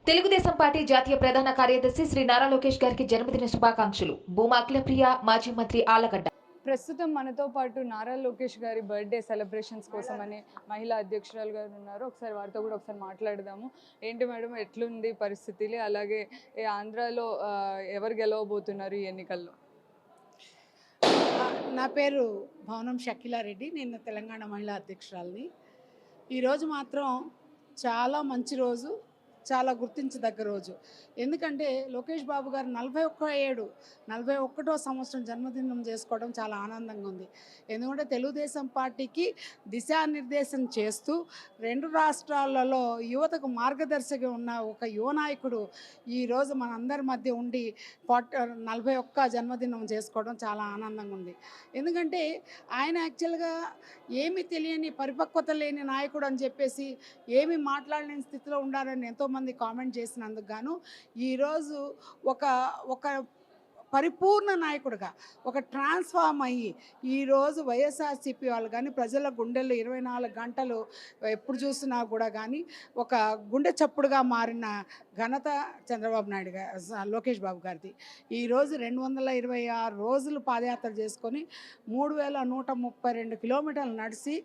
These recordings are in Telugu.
తెలుగుదేశం పార్టీ జాతీయ ప్రధాన కార్యదర్శి శ్రీ నారా లోకేష్ గారికి జన్మదిన శుభాకాంక్షలు. భూమా అఖిలప్రియ, మాజీ మంత్రి ఆళ్లగడ్డ. ప్రస్తుతం మనతో పాటు నారా లోకేష్ గారి బర్త్డే సెలబ్రేషన్స్ కోసమని మహిళా అధ్యక్షురాలు గారు ఉన్నారు. ఒకసారి వారితో కూడా ఒకసారి మాట్లాడదాము. ఏంటి మేడం, ఎట్లుంది పరిస్థితులు? అలాగే ఆంధ్రాలో ఎవరు గెలవబోతున్నారు ఈ ఎన్నికల్లో? నా పేరు భవనం షకీలారెడ్డి. నేను తెలంగాణ మహిళా అధ్యక్షురాలిని. ఈరోజు మాత్రం చాలా మంచి రోజు, చాలా గుర్తించదగ్గ రోజు. ఎందుకంటే లోకేష్ బాబు గారు 41వ సంవత్సరం జన్మదినం చేసుకోవడం చాలా ఆనందంగా ఉంది. ఎందుకంటే తెలుగుదేశం పార్టీకి దిశానిర్దేశం చేస్తూ 2 రాష్ట్రాలలో యువతకు మార్గదర్శిగా ఉన్న ఒక యువ నాయకుడు ఈరోజు మనందరి మధ్య ఉండి 41 జన్మదినం చేసుకోవడం చాలా ఆనందంగా ఉంది. ఎందుకంటే ఆయన యాక్చువల్గా ఏమీ తెలియని, పరిపక్వత లేని నాయకుడు అని చెప్పేసి, ఏమీ మాట్లాడలేని స్థితిలో ఉండాలని ఎంతోమంది కామెంట్ చేసినందుకు గాను ఈరోజు ఒక ఒక పరిపూర్ణ నాయకుడిగా, ఒక ట్రాన్స్ఫార్మ్ అయ్యి ఈరోజు వైఎస్ఆర్సీపీ వాళ్ళు కానీ ప్రజల గుండెల్లో 24 గంటలు ఎప్పుడు చూసినా కూడా కానీ ఒక గుండె చప్పుడుగా మారిన ఘనత చంద్రబాబు నాయుడు గారు, లోకేష్ బాబు గారిది. ఈరోజు 226 రోజులు పాదయాత్ర చేసుకొని 3132 కిలోమీటర్లు నడిచి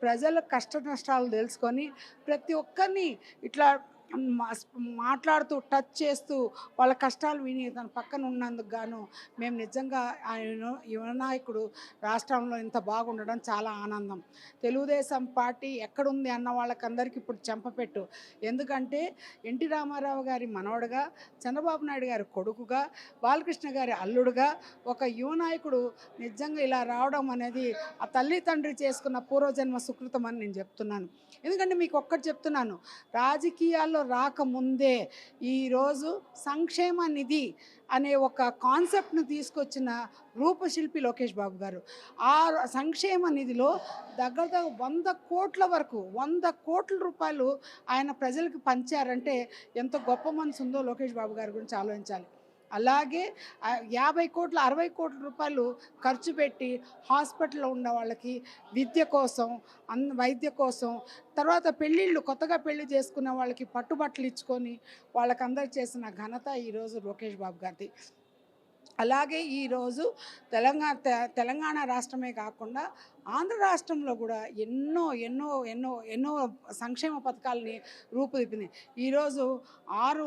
ప్రజల కష్ట నష్టాలు తెలుసుకొని ప్రతి ఒక్కరిని ఇట్లా మాట్లాడుతూ, టచ్ చేస్తూ, వాళ్ళ కష్టాలు విని తన పక్కన ఉన్నందుకు గాను మేము నిజంగా ఆయన యువ నాయకుడు రాష్ట్రంలో ఇంత బాగుండడం చాలా ఆనందం. తెలుగుదేశం పార్టీ ఎక్కడుంది అన్న వాళ్ళకందరికీ ఇప్పుడు చెంపపెట్టు. ఎందుకంటే ఎన్టీ రామారావు గారి మనవడుగా, చంద్రబాబు నాయుడు గారి కొడుకుగా, బాలకృష్ణ గారి అల్లుడుగా ఒక యువ నాయకుడు నిజంగా ఇలా రావడం అనేది ఆ తల్లి తండ్రి చేసుకున్న పూర్వజన్మ సుకృతం అని నేను చెప్తున్నాను. ఎందుకంటే మీకు ఒక్కటి చెప్తున్నాను, రాజకీయాల్లో రాకముందే ఈరోజు సంక్షేమ నిధి అనే ఒక కాన్సెప్ట్ను తీసుకొచ్చిన రూపశిల్పి లోకేష్ బాబు గారు. ఆ సంక్షేమ నిధిలో దగ్గర 100 కోట్ల వరకు, 100 కోట్ల రూపాయలు ఆయన ప్రజలకు పంచారంటే ఎంత గొప్ప మనసు ఉందో లోకేష్ బాబు గారి గురించి ఆలోచించాలి. అలాగే 50 కోట్ల 60 కోట్ల రూపాయలు ఖర్చు పెట్టి హాస్పిటల్లో ఉన్న వాళ్ళకి విద్య కోసం, వైద్య కోసం, తర్వాత పెళ్ళిళ్ళు, కొత్తగా పెళ్లి చేసుకున్న వాళ్ళకి పట్టుబట్టలు ఇచ్చుకొని వాళ్ళకందరూ చేసిన ఘనత ఈరోజు లోకేష్ బాబు గారిది. అలాగే ఈరోజు తెలంగాణ రాష్ట్రమే కాకుండా ఆంధ్ర రాష్ట్రంలో కూడా ఎన్నో ఎన్నో ఎన్నో ఎన్నో సంక్షేమ పథకాలని రూపుదిప్పింది. ఈరోజు 6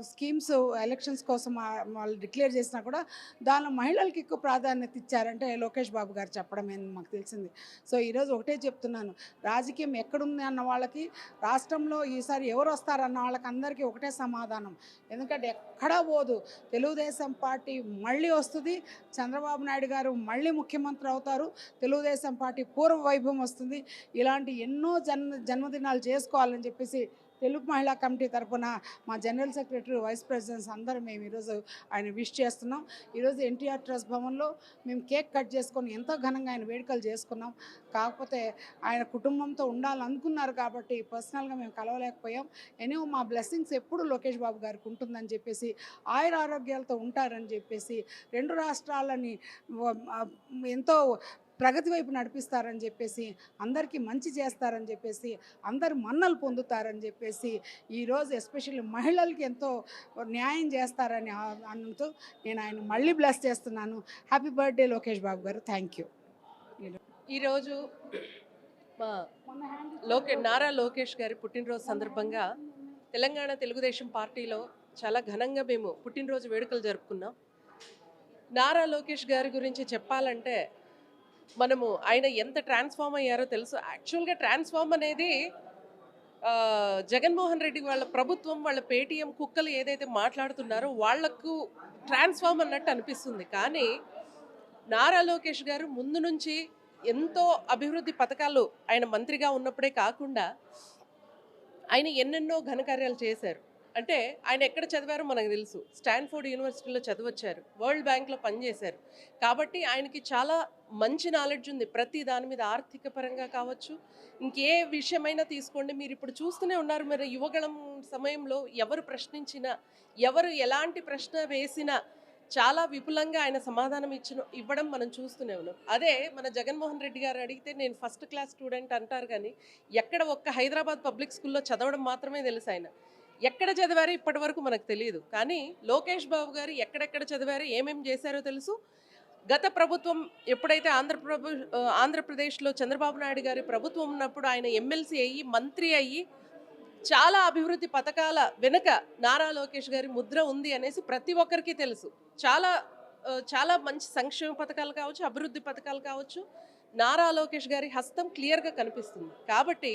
స్కీమ్స్ ఎలక్షన్స్ కోసం వాళ్ళు డిక్లేర్ చేసినా కూడా దానిలో మహిళలకు ఎక్కువ ప్రాధాన్యత ఇచ్చారంటే లోకేష్ బాబు గారు చెప్పడమే మాకు తెలిసింది. సో ఈరోజు ఒకటే చెప్తున్నాను, రాజకీయం ఎక్కడుంది అన్న వాళ్ళకి, రాష్ట్రంలో ఈసారి ఎవరు వస్తారన్న వాళ్ళకి అందరికీ ఒకటే సమాధానం. ఎందుకంటే ఎక్కడా పోదు, తెలుగుదేశం పార్టీ మళ్ళీ వస్తుంది, చంద్రబాబు నాయుడు గారు మళ్ళీ ముఖ్యమంత్రి అవుతారు, తెలుగుదేశం పార్టీ పూర్వ వైభవం వస్తుంది. ఇలాంటి ఎన్నో జన్మదినాలు చేసుకోవాలని చెప్పేసి తెలుగు మహిళా కమిటీ తరఫున మా జనరల్ సెక్రటరీ, వైస్ ప్రెసిడెంట్స్ అందరూ మేము ఈరోజు ఆయన విష్ చేస్తున్నాం. ఈరోజు ఎన్టీఆర్ ట్రస్ట్ భవన్లో మేము కేక్ కట్ చేసుకొని ఎంతో ఘనంగా ఆయన వేడుకలు చేసుకున్నాం. కాకపోతే ఆయన కుటుంబంతో ఉండాలనుకున్నారు కాబట్టి పర్సనల్గా మేము కలవలేకపోయాం. ఎనీవో మా బ్లెస్సింగ్స్ ఎప్పుడు లోకేష్ బాబు గారికి ఉంటుందని చెప్పేసి, ఆయుర ఆరోగ్యాలతో ఉంటారని చెప్పేసి, 2 రాష్ట్రాలని ఎంతో ప్రగతి వైపు నడిపిస్తారని చెప్పేసి, అందరికీ మంచి చేస్తారని చెప్పేసి, అందరు మన్నలు పొందుతారని చెప్పేసి, ఈరోజు ఎస్పెషల్లీ మహిళలకి ఎంతో న్యాయం చేస్తారని అనుతూ నేను ఆయన మళ్ళీ బ్లెస్ చేస్తున్నాను. హ్యాపీ బర్త్డే లోకేష్ బాబు గారు. Thank you. ఈరోజు మా నారా లోకేష్ గారి పుట్టినరోజు సందర్భంగా తెలంగాణ తెలుగుదేశం పార్టీలో చాలా ఘనంగా మేము పుట్టినరోజు వేడుకలు జరుపుకున్నాం. నారా లోకేష్ గారి గురించి చెప్పాలంటే మనము ఆయన ఎంత ట్రాన్స్ఫార్మ్ అయ్యారో తెలుసు. యాక్చువల్గా ట్రాన్స్ఫార్మ్ అనేది జగన్మోహన్ రెడ్డి వాళ్ళ ప్రభుత్వం, వాళ్ళ పేటీఎం కుక్కలు ఏదైతే మాట్లాడుతున్నారో వాళ్లకు ట్రాన్స్ఫార్మ్ అన్నట్టు అనిపిస్తుంది. కానీ నారా లోకేష్ గారు ముందు నుంచి ఎంతో అభివృద్ధి పథకాలు ఆయన మంత్రిగా ఉన్నప్పుడే కాకుండా ఆయన ఎన్నెన్నో ఘనకార్యాలు చేశారు. అంటే ఆయన ఎక్కడ చదివారో మనకు తెలుసు. స్టాన్ఫోర్డ్ యూనివర్సిటీలో చదివొచ్చారు, వరల్డ్ బ్యాంక్లో పనిచేశారు. కాబట్టి ఆయనకి చాలా మంచి నాలెడ్జ్ ఉంది ప్రతి దాని మీద, ఆర్థిక పరంగా కావచ్చు, ఇంకే విషయమైనా తీసుకోండి. మీరు ఇప్పుడు చూస్తూనే ఉన్నారు, మరి యువగళం సమయంలో ఎవరు ప్రశ్నించినా, ఎవరు ఎలాంటి ప్రశ్న వేసినా చాలా విపులంగా ఆయన సమాధానం ఇవ్వడం మనం చూస్తూనే ఉన్నాం. అదే మన జగన్మోహన్ రెడ్డి గారు అడిగితే నేను ఫస్ట్ క్లాస్ స్టూడెంట్ అంటారు, కానీ ఎక్కడ ఒక్క హైదరాబాద్ పబ్లిక్ స్కూల్లో చదవడం మాత్రమే తెలుసు ఆయన. ఎక్కడ చదివారో ఇప్పటి వరకు మనకు తెలియదు. కానీ లోకేష్ బాబు గారు ఎక్కడెక్కడ చదివారో ఏమేం చేశారో తెలుసు. గత ప్రభుత్వం ఎప్పుడైతే ఆంధ్రప్రదేశ్లో చంద్రబాబు నాయుడు గారి ప్రభుత్వం ఉన్నప్పుడు ఆయన ఎమ్మెల్సీ అయ్యి మంత్రి అయ్యి చాలా అభివృద్ధి పథకాల వెనుక నారా లోకేష్ గారి ముద్ర ఉంది అనేసి ప్రతి ఒక్కరికి తెలుసు. చాలా మంచి సంక్షేమ పథకాలు కావచ్చు, అభివృద్ధి పథకాలు కావచ్చు, నారా లోకేష్ గారి హస్తం క్లియర్గా కనిపిస్తుంది. కాబట్టి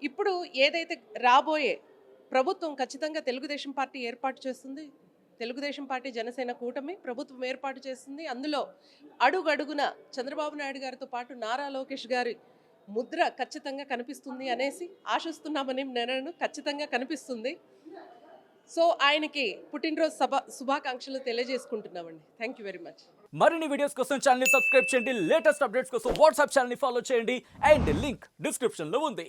ఇప్పుడు ఏదైతే రాబోయే ప్రభుత్వం ఖచ్చితంగా తెలుగుదేశం పార్టీ ఏర్పాటు చేస్తుంది. తెలుగుదేశం పార్టీ జనసేన కూటమి ప్రభుత్వం ఏర్పాటు చేస్తుంది. అందులో అడుగడుగున చంద్రబాబు నాయుడు గారితో పాటు నారా లోకేష్ గారి ముద్ర ఖచ్చితంగా కనిపిస్తుంది అనేసి ఆశిస్తున్నామని నేను ఖచ్చితంగా కనిపిస్తుంది. సో ఆయనకి పుట్టినరోజు శుభాకాంక్షలు తెలియజేసుకుంటున్నామండి. Thank you very much. మరిన్ని వీడియోస్ కోసం ఛానల్ ని సబ్స్క్రైబ్ చేయండి. లేటెస్ట్ అప్డేట్స్ కోసం వాట్సాప్ ఛానల్ ని ఫాలో చేయండి. అండ్ లింక్ డిస్క్రిప్షన్ లో ఉంది.